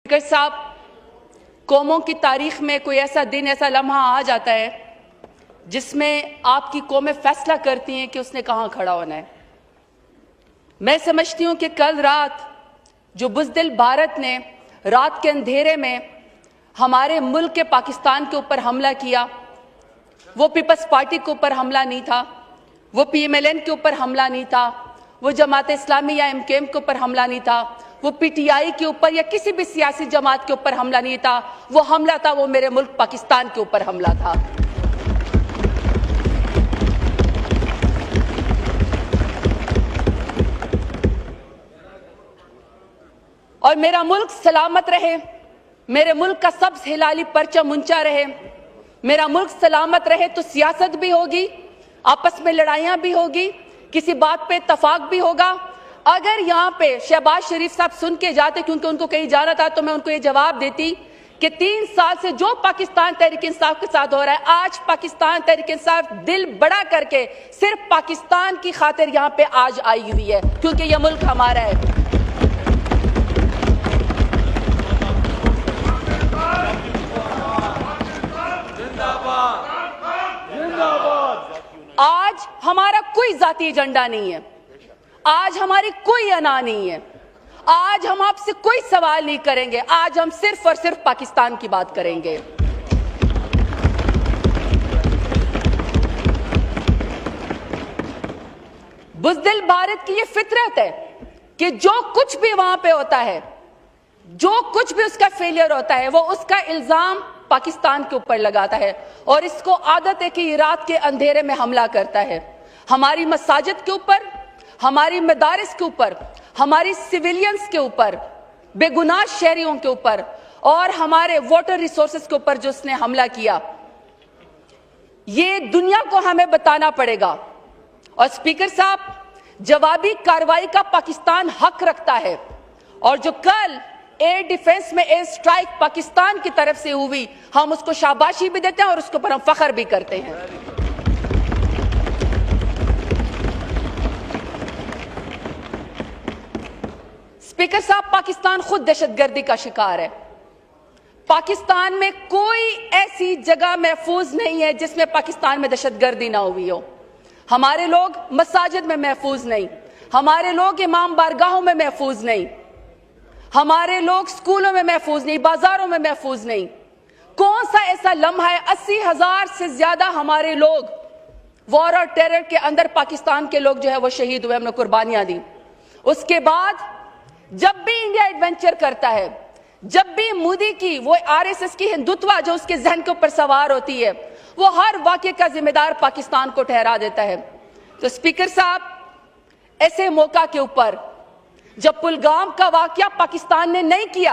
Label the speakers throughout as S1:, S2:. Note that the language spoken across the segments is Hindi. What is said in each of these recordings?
S1: स्पीकर साहब, कौमों की तारीख में कोई ऐसा दिन, ऐसा लम्हा आ जाता है जिसमें आपकी कौमें फैसला करती हैं कि उसने कहां खड़ा होना है। मैं समझती हूं कि कल रात जो बुज़दिल भारत ने रात के अंधेरे में हमारे मुल्क के पाकिस्तान के ऊपर हमला किया, वो पीपल्स पार्टी के ऊपर हमला नहीं था, वो PMLN के ऊपर हमला नहीं था, वो जमात इस्लामी या MKM के ऊपर हमला नहीं था, वो PTI के ऊपर या किसी भी सियासी जमात के ऊपर हमला नहीं था। वो हमला था, वो मेरे मुल्क पाकिस्तान के ऊपर हमला था। और मेरा मुल्क सलामत रहे, मेरे मुल्क का सब्ज हिलाली परचम ऊंचा रहे, मेरा मुल्क सलामत रहे तो सियासत भी होगी, आपस में लड़ाइयां भी होगी, किसी बात पे इत्तफाक भी होगा। अगर यहाँ पे शहबाज शरीफ साहब सुन के जाते, क्योंकि उनको कहीं जाना था, तो मैं उनको ये जवाब देती कि 3 साल से जो पाकिस्तान तहरीक इंसाफ के साथ हो रहा है, आज पाकिस्तान तहरीक इंसाफ दिल बड़ा करके सिर्फ पाकिस्तान की खातिर यहाँ पे आज आई हुई है, क्योंकि यह मुल्क हमारा है। आज हमारा कोई जाती एजेंडा नहीं है, आज हमारी कोई अना नहीं है, आज हम आपसे कोई सवाल नहीं करेंगे, आज हम सिर्फ और सिर्फ पाकिस्तान की बात करेंगे। बुज़दिल भारत की ये फितरत है कि जो कुछ भी वहां पे होता है, जो कुछ भी उसका फेलियर होता है, वो उसका इल्जाम पाकिस्तान के ऊपर लगाता है और इसको आदत है कि रात के अंधेरे में हमला करता है। हमारी मसाजिद के ऊपर, हमारी मदारिस के ऊपर, हमारी सिविलियंस के ऊपर, बेगुनाह शहरियों के ऊपर और हमारे वाटर रिसोर्सेज के ऊपर जो उसने हमला किया, ये दुनिया को हमें बताना पड़ेगा। और स्पीकर साहब, जवाबी कार्रवाई का पाकिस्तान हक रखता है और जो कल एयर डिफेंस में एयर स्ट्राइक पाकिस्तान की तरफ से हुई, हम उसको शाबाशी भी देते हैं और उसके ऊपर हम फख्र भी करते हैं। स्पीकर साहब, पाकिस्तान खुद दहशतगर्दी का शिकार है। पाकिस्तान में कोई ऐसी जगह महफूज नहीं है जिसमें पाकिस्तान में दहशतगर्दी ना हुई हो। हमारे लोग मसाजिद में महफूज नहीं, हमारे लोग इमाम बारगाहों में महफूज नहीं, हमारे लोग स्कूलों में महफूज नहीं, बाजारों में महफूज नहीं। कौन सा ऐसा लम्हा है? 80,000 से ज्यादा हमारे लोग वॉर और टेरर के अंदर पाकिस्तान के लोग जो है वो शहीद हुए, हमने कुर्बानियां दी। उसके बाद जब भी इंडिया एडवेंचर करता है, जब भी मोदी की वो RSS की हिंदुत्व जो उसके जहन के ऊपर सवार होती है, वो हर वाक़े का जिम्मेदार पाकिस्तान को ठहरा देता है। तो स्पीकर साहब, ऐसे मौका के ऊपर जब पुलगाम का वाकया पाकिस्तान ने नहीं किया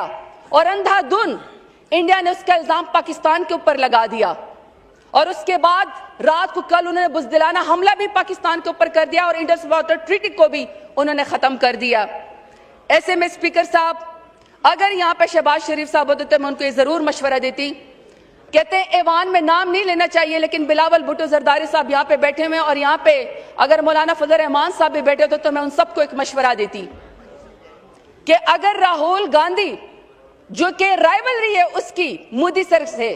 S1: और अंधाधुन इंडिया ने उसका इल्जाम पाकिस्तान के ऊपर लगा दिया और उसके बाद रात को कल उन्होंने बुज़दिलाना हमला भी पाकिस्तान के ऊपर कर दिया और इंडस वाटर ट्रीटी को भी उन्होंने खत्म कर दिया। ऐसे में स्पीकर साहब, अगर यहाँ पे शहबाज शरीफ साहब होते तो मैं उनको ये जरूर मशवरा देती। कहते हैं ऐवान में नाम नहीं लेना चाहिए, लेकिन बिलावल भुट्टो जरदारी साहब यहाँ पे बैठे हुए और यहाँ पे अगर मौलाना फजल रहमान साहब भी बैठे होते तो मैं उन सबको एक मशवरा देती कि अगर राहुल गांधी, जो कि राइवलरी है उसकी मोदी सर से,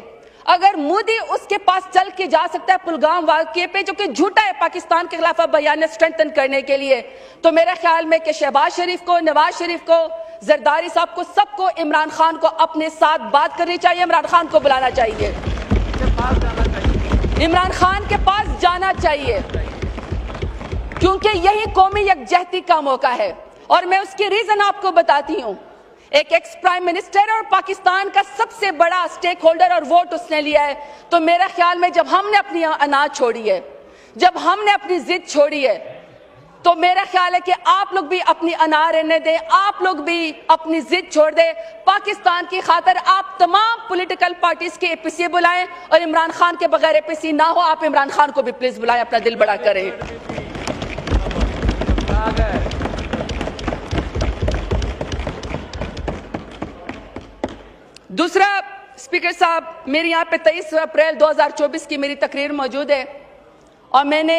S1: अगर मोदी उसके पास चल के जा सकता है पुलगाम वाक़े पे जो कि झूठा है पाकिस्तान के खिलाफ बयान स्ट्रेंथन करने के लिए, तो मेरे ख्याल में कि शहबाज शरीफ को, नवाज शरीफ को, जरदारी साहब को, सबको इमरान खान को अपने साथ बात करनी चाहिए, इमरान खान को बुलाना चाहिए, इमरान खान के पास जाना चाहिए, क्योंकि यही कौमी यकजहती का मौका है। और मैं उसकी रीजन आपको बताती हूं। एक एक्स प्राइम मिनिस्टर और पाकिस्तान का सबसे बड़ा स्टेक होल्डर और वोट उसने लिया है, तो मेरा ख्याल में जब हमने अपनी अनाज छोड़ी है, जब हमने अपनी जिद छोड़ी है, तो मेरा ख्याल है कि आप लोग भी अपनी अना रहने दें, आप लोग भी अपनी जिद छोड़ दें। पाकिस्तान की खातिर आप तमाम पॉलिटिकल पार्टीज के APC बुलाएं और इमरान खान के बगैर APC ना हो, आप इमरान खान को भी प्लीज बुलाएं, अपना दिल बड़ा करें। दूसरा, स्पीकर साहब, मेरे यहाँ पे 23 अप्रैल 2024 की मेरी तकरीर मौजूद है और मैंने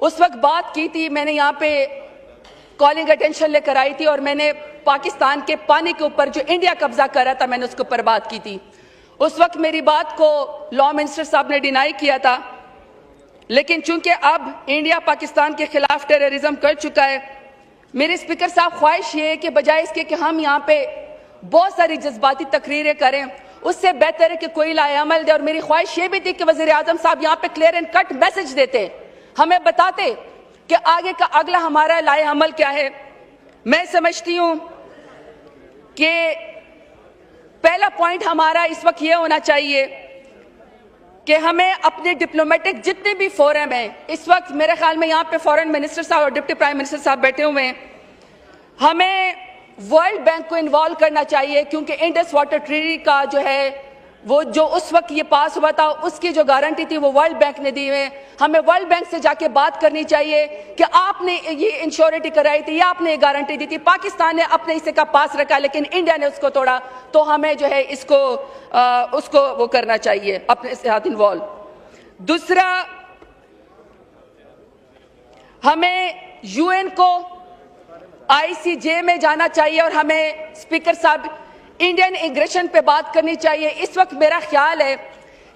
S1: उस वक्त बात की थी, मैंने यहाँ पे कॉलिंग अटेंशन लेकर आई थी और मैंने पाकिस्तान के पानी के ऊपर जो इंडिया कब्जा कर रहा था, मैंने उसके ऊपर बात की थी। उस वक्त मेरी बात को लॉ मिनिस्टर साहब ने डिनाई किया था, लेकिन चूंकि अब इंडिया पाकिस्तान के खिलाफ टेररिज्म कर चुका है, मेरे स्पीकर साहब ख्वाहिश ये है कि बजाय इसके कि हम यहाँ पे बहुत सारी जज्बाती तकरीरें करें, उससे बेहतर है कि कोई लाएअमल दे। और मेरी ख्वाहिश ये भी थी कि वज़ीर आज़म साहब यहाँ पे क्लियर एंड कट मैसेज देते, हमें बताते कि आगे का अगला हमारा लाएअमल क्या है। मैं समझती हूँ कि पहला पॉइंट हमारा इस वक्त ये होना चाहिए कि हमें अपने डिप्लोमेटिक जितने भी फोरम हैं, इस वक्त मेरे ख्याल में यहाँ पे फॉरेन मिनिस्टर साहब और डिप्टी प्राइम मिनिस्टर साहब बैठे हुए हैं, हमें वर्ल्ड बैंक को इन्वॉल्व करना चाहिए, क्योंकि इंडस वाटर ट्रीटी का जो है वो जो उस वक्त ये पास हुआ था, उसकी जो गारंटी थी वो वर्ल्ड बैंक ने दी हुई। हमें वर्ल्ड बैंक से जाके बात करनी चाहिए कि आपने ये इंश्योरिटी कराई थी या आपने ये गारंटी दी थी, पाकिस्तान ने अपने हिस्से का पास रखा लेकिन इंडिया ने उसको तोड़ा, तो हमें जो है इसको उसको वो करना चाहिए, अपने साथ इन्वॉल्व। दूसरा, हमें यूएन को आईसीजे में जाना चाहिए और हमें स्पीकर साहब इंडियन इमिग्रेशन पे बात करनी चाहिए। इस वक्त मेरा ख्याल है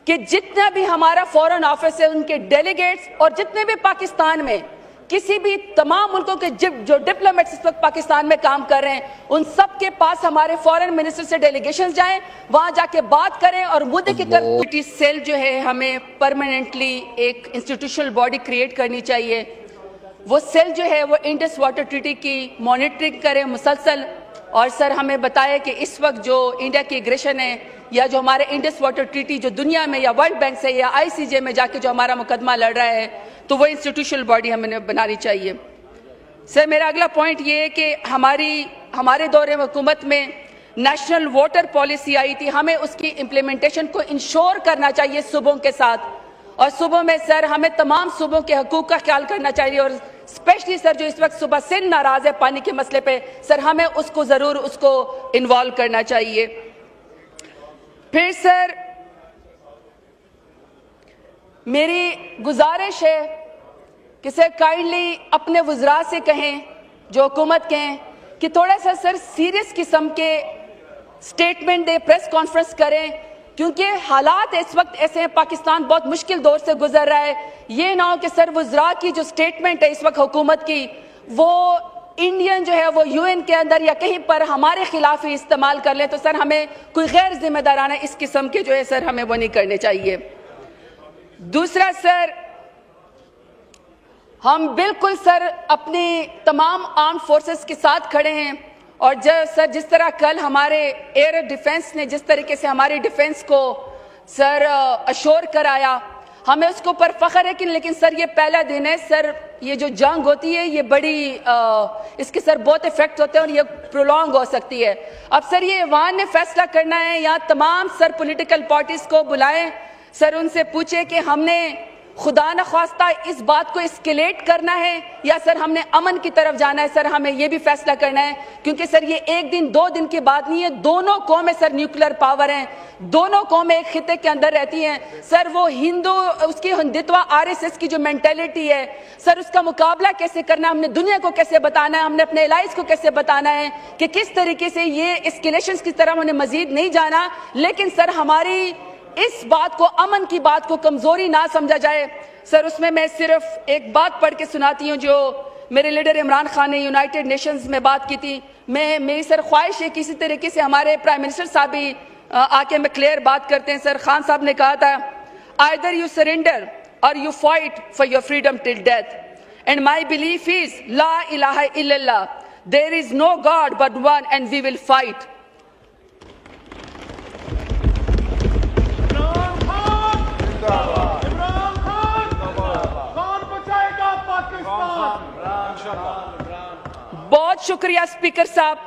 S1: कि जितना भी हमारा फॉरेन ऑफिस है, उनके डेलीगेट्स और जितने भी पाकिस्तान में किसी भी तमाम मुल्कों के जो डिप्लोमेट्स इस वक्त पाकिस्तान में काम कर रहे हैं, उन सब के पास हमारे फॉरेन मिनिस्टर से डेलीगेशन जाएं, वहां जाके बात करें और मुद्दे की तरफ सेल जो है हमें परमानेंटली एक इंस्टीट्यूशनल बॉडी क्रिएट करनी चाहिए। वो सेल जो है वो इंडस वाटर ट्रीटी की मॉनिटरिंग करे मुसलसल, और सर हमें बताए कि इस वक्त जो इंडिया की एग्रेशन है या जो हमारे इंडस वाटर ट्रीटी जो दुनिया में या वर्ल्ड बैंक से या आईसीजे में जाके जो हमारा मुकदमा लड़ रहा है, तो वो इंस्टीट्यूशनल बॉडी हमें बनानी चाहिए। सर मेरा अगला पॉइंट ये है कि हमारे दौरे हुकूमत में नेशनल वाटर पॉलिसी आई थी, हमें उसकी इम्प्लीमेंटेशन को इंश्योर करना चाहिए सूबों के साथ, और सूबों में सर हमें तमाम सूबों के हकूक का ख्याल करना चाहिए, और स्पेशली सर जो इस वक्त सुबह सिंध नाराज है पानी के मसले पे, सर हमें उसको जरूर उसको इन्वॉल्व करना चाहिए। फिर सर मेरी गुजारिश है कि सर काइंडली अपने वज़रा से कहें, जो हुकूमत के हैं, कि थोड़ा सा सर सीरियस किस्म के स्टेटमेंट दे, प्रेस कॉन्फ्रेंस करें, क्योंकि हालात इस वक्त ऐसे हैं, पाकिस्तान बहुत मुश्किल दौर से गुजर रहा है। ये ना हो कि सर वज़रा की जो स्टेटमेंट है इस वक्त हुकूमत की, वो इंडियन जो है वो यूएन के अंदर या कहीं पर हमारे खिलाफ ही इस्तेमाल कर ले, तो सर हमें कोई गैर जिम्मेदाराना इस किस्म के जो है सर हमें वो नहीं करने चाहिए। दूसरा सर, हम बिल्कुल सर अपनी तमाम आर्म फोर्सेस के साथ खड़े हैं, और सर जिस तरह कल हमारे एयर डिफेंस ने जिस तरीके से हमारी डिफेंस को सर अश्योर कराया, हमें उसके ऊपर फख्र है। लेकिन सर ये पहला दिन है सर, ये जो जंग होती है ये बड़ी इसके सर बहुत इफेक्ट होते हैं और ये प्रोलॉन्ग हो सकती है। अब सर ये ऐवान ने फैसला करना है, यहाँ तमाम सर पॉलिटिकल पार्टीज को बुलाएं, सर उनसे पूछे कि हमने खुदा न ख्वास्ता इस बात को एस्केलेट करना है या सर हमने अमन की तरफ जाना है। सर हमें यह भी फैसला करना है, क्योंकि सर ये एक दिन दो दिन की बात नहीं है, दोनों कौमें सर न्यूक्लियर पावर हैं, दोनों कौमें एक खिते के अंदर रहती हैं। सर वो हिंदू उसकी हिंदुत्वा आरएसएस की जो मेंटेलिटी है सर, उसका मुकाबला कैसे करना है, हमने दुनिया को कैसे बताना है, हमने अपने एलाइज को कैसे बताना है कि किस तरीके से ये एस्केलेशंस की तरफ उन्हें मजीद नहीं जाना, लेकिन सर हमारी इस बात को, अमन की बात को कमजोरी ना समझा जाए। सर उसमें मैं सिर्फ एक बात पढ़ के सुनाती हूँ जो मेरे लीडर इमरान खान ने यूनाइटेड नेशंस में बात की थी। मेरी सर ख्वाहिश है किसी तरीके से हमारे प्राइम मिनिस्टर साहब भी आके में क्लियर बात करते हैं। सर खान साहब ने कहा था, आइदर यू सरेंडर और you fight for your freedom till death, and my belief is ला इलाहा इल्लल्लाह, there is no god but one and we will fight. बहुत शुक्रिया स्पीकर साहब।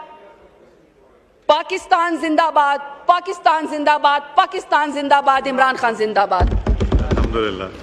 S1: पाकिस्तान जिंदाबाद, पाकिस्तान जिंदाबाद, पाकिस्तान जिंदाबाद, इमरान खान जिंदाबाद।
S2: अल्हम्दुलिल्लाह।